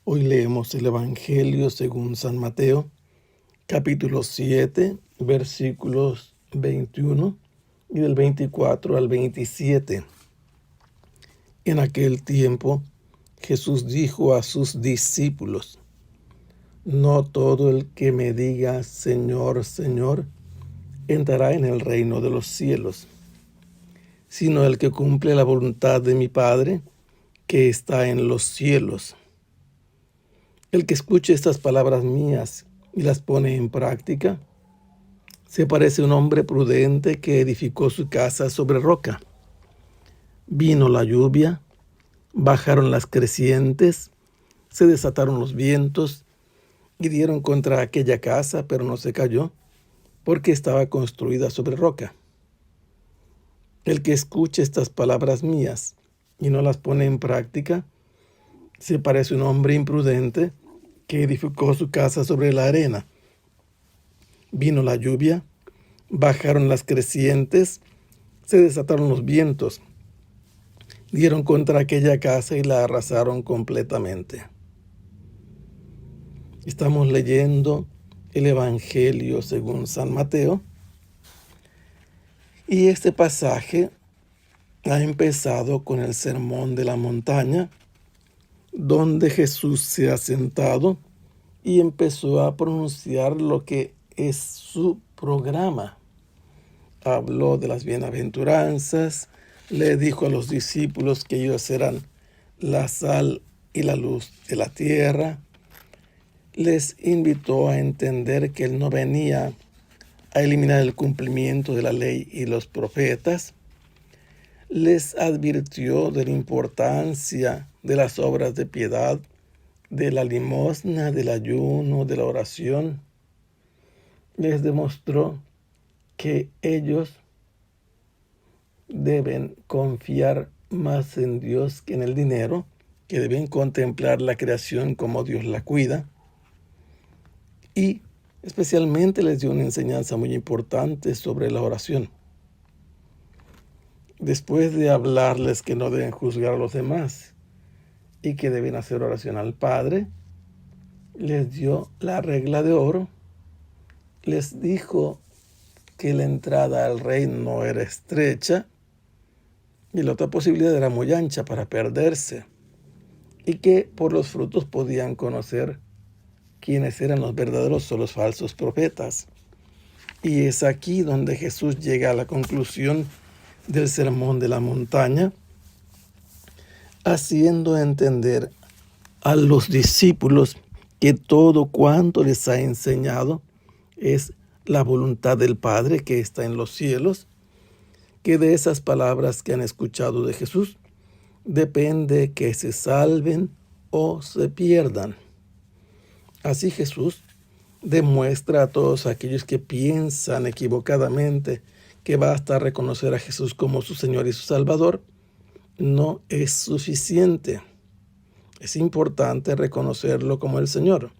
Hoy leemos el Evangelio según San Mateo, capítulo 7, versículos 21 y del 24 al 27. En aquel tiempo, Jesús dijo a sus discípulos: No todo el que me diga Señor, Señor, entrará en el reino de los cielos, sino el que cumple la voluntad de mi Padre que está en los cielos. El que escuche estas palabras mías y las pone en práctica, se parece a un hombre prudente que edificó su casa sobre roca. Vino la lluvia, bajaron las crecientes, se desataron los vientos y dieron contra aquella casa, pero no se cayó, porque estaba construida sobre roca. El que escuche estas palabras mías y no las pone en práctica, se parece a un hombre imprudente que edificó su casa sobre la arena. Vino la lluvia, bajaron las crecientes, se desataron los vientos, dieron contra aquella casa y la arrasaron completamente. Estamos leyendo el Evangelio según San Mateo, y este pasaje ha empezado con el Sermón de la Montaña, donde Jesús se ha sentado y empezó a pronunciar lo que es su programa. Habló de las bienaventuranzas, le dijo a los discípulos que ellos eran la sal y la luz de la tierra, les invitó a entender que él no venía a eliminar el cumplimiento de la ley y los profetas, les advirtió de la importancia de las obras de piedad, de la limosna, del ayuno, de la oración. Les demostró que ellos deben confiar más en Dios que en el dinero, que deben contemplar la creación como Dios la cuida. Y especialmente les dio una enseñanza muy importante sobre la oración. Después de hablarles que no deben juzgar a los demás y que deben hacer oración al Padre, les dio la regla de oro, les dijo que la entrada al reino era estrecha y la otra posibilidad era muy ancha para perderse, y que por los frutos podían conocer quiénes eran los verdaderos o los falsos profetas. Y es aquí donde Jesús llega a la conclusión del Sermón de la Montaña, haciendo entender a los discípulos que todo cuanto les ha enseñado es la voluntad del Padre que está en los cielos, que de esas palabras que han escuchado de Jesús depende que se salven o se pierdan. Así Jesús demuestra a todos aquellos que piensan equivocadamente que basta reconocer a Jesús como su Señor y su Salvador. No es suficiente. Es importante reconocerlo como el Señor.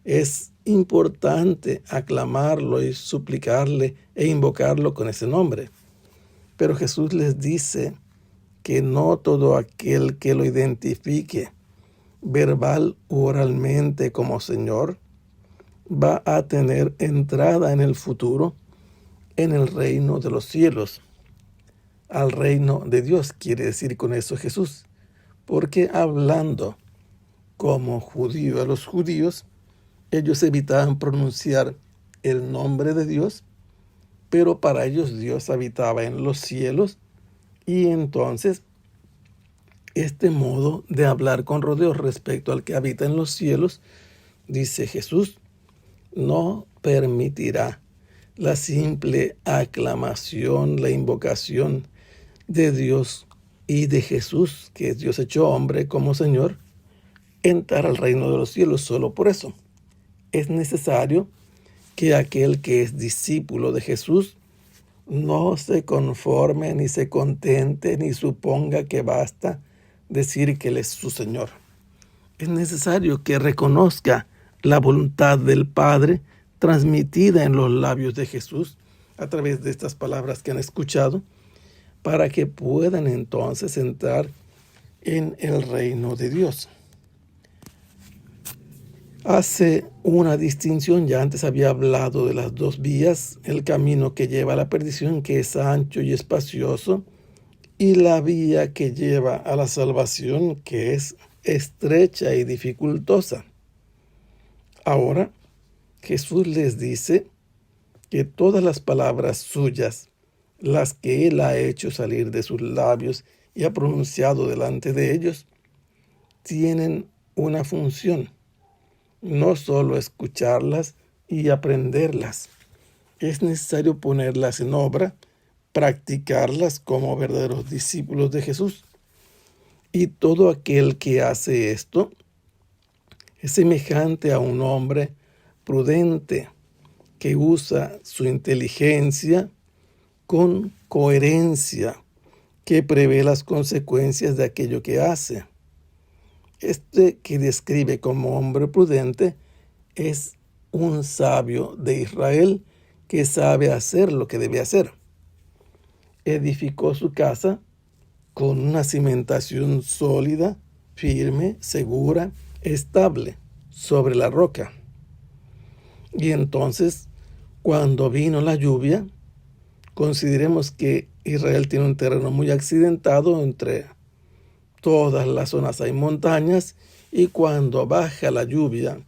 Es importante aclamarlo y suplicarle e invocarlo con ese nombre. Pero Jesús les dice que no todo aquel que lo identifique verbal u oralmente como Señor va a tener entrada en el futuro en el reino de los cielos, al reino de Dios, quiere decir con eso Jesús, porque hablando como judío a los judíos, ellos evitaban pronunciar el nombre de Dios, pero para ellos Dios habitaba en los cielos, y entonces este modo de hablar con rodeos respecto al que habita en los cielos, dice Jesús, no permitirá la simple aclamación, la invocación de Dios y de Jesús, que es Dios hecho hombre como Señor, entrar al reino de los cielos. Solo por eso es necesario que aquel que es discípulo de Jesús no se conforme, ni se contente, ni suponga que basta decir que Él es su Señor. Es necesario que reconozca la voluntad del Padre transmitida en los labios de Jesús a través de estas palabras que han escuchado, para que puedan entonces entrar en el reino de Dios. Hace una distinción, ya antes había hablado de las dos vías, el camino que lleva a la perdición, que es ancho y espacioso, y la vía que lleva a la salvación, que es estrecha y dificultosa. Ahora, Jesús les dice que todas las palabras suyas, las que Él ha hecho salir de sus labios y ha pronunciado delante de ellos, tienen una función. No solo escucharlas y aprenderlas. Es necesario ponerlas en obra, practicarlas como verdaderos discípulos de Jesús. Y todo aquel que hace esto es semejante a un hombre prudente que usa su inteligencia con coherencia, que prevé las consecuencias de aquello que hace. Este que describe como hombre prudente es un sabio de Israel que sabe hacer lo que debe hacer. Edificó su casa con una cimentación sólida, firme, segura, estable, sobre la roca. Y entonces, cuando vino la lluvia, consideremos que Israel tiene un terreno muy accidentado, entre todas las zonas hay montañas, y cuando baja la lluvia,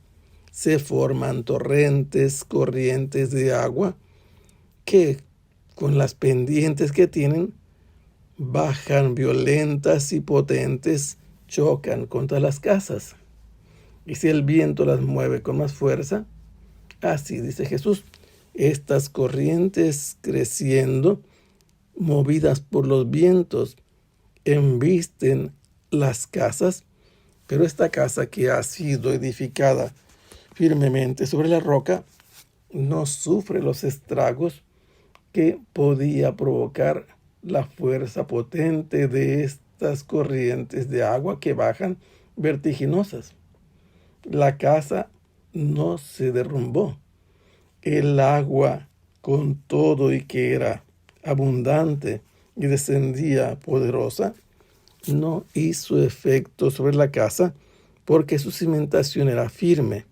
se forman torrentes, corrientes de agua, que con las pendientes que tienen, bajan violentas y potentes, chocan contra las casas. Y si el viento las mueve con más fuerza, así dice Jesús, estas corrientes creciendo, movidas por los vientos, embisten las casas, pero esta casa que ha sido edificada firmemente sobre la roca no sufre los estragos que podía provocar la fuerza potente de estas corrientes de agua que bajan vertiginosas. La casa no se derrumbó. El agua, con todo y que era abundante y descendía poderosa, no hizo efecto sobre la casa porque su cimentación era firme,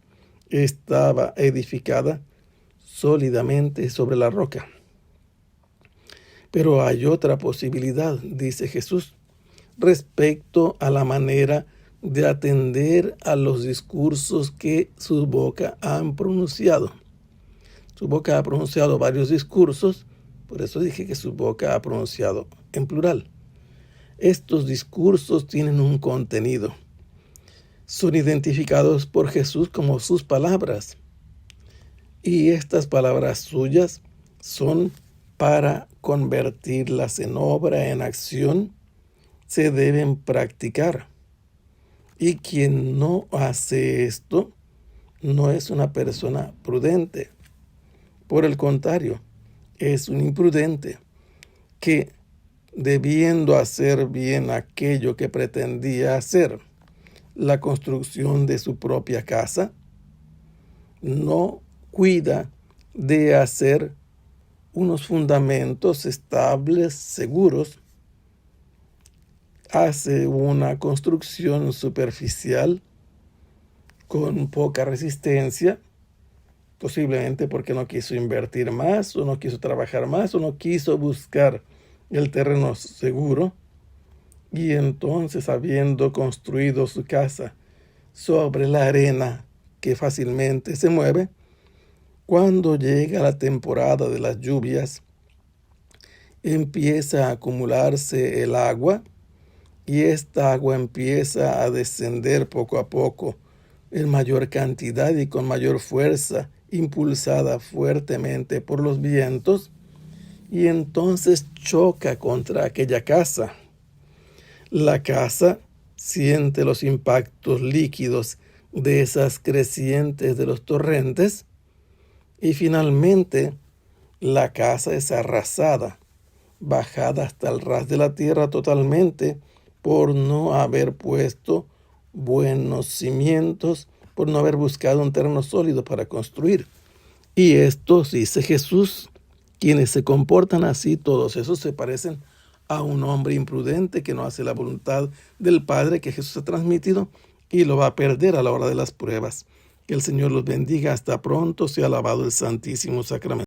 estaba edificada sólidamente sobre la roca. Pero hay otra posibilidad, dice Jesús, respecto a la manera de atender a los discursos que su boca han pronunciado. Su boca ha pronunciado varios discursos, por eso dije que su boca ha pronunciado en plural. Estos discursos tienen un contenido. Son identificados por Jesús como sus palabras. Y estas palabras suyas son para convertirlas en obra, en acción, se deben practicar. Y quien no hace esto no es una persona prudente. Por el contrario, es un imprudente que, debiendo hacer bien aquello que pretendía hacer, la construcción de su propia casa, no cuida de hacer unos fundamentos estables, seguros, hace una construcción superficial con poca resistencia, posiblemente porque no quiso invertir más, o no quiso trabajar más, o no quiso buscar el terreno seguro, y entonces, habiendo construido su casa sobre la arena que fácilmente se mueve, cuando llega la temporada de las lluvias, empieza a acumularse el agua, y esta agua empieza a descender poco a poco en mayor cantidad y con mayor fuerza, impulsada fuertemente por los vientos, y entonces choca contra aquella casa. La casa siente los impactos líquidos de esas crecientes de los torrentes, y finalmente la casa es arrasada, bajada hasta el ras de la tierra totalmente, por no haber puesto buenos cimientos, por no haber buscado un terreno sólido para construir. Y estos, dice Jesús, quienes se comportan así, todos esos se parecen a un hombre imprudente que no hace la voluntad del Padre que Jesús ha transmitido, y lo va a perder a la hora de las pruebas. Que el Señor los bendiga. Hasta pronto. Sea alabado el Santísimo Sacramento.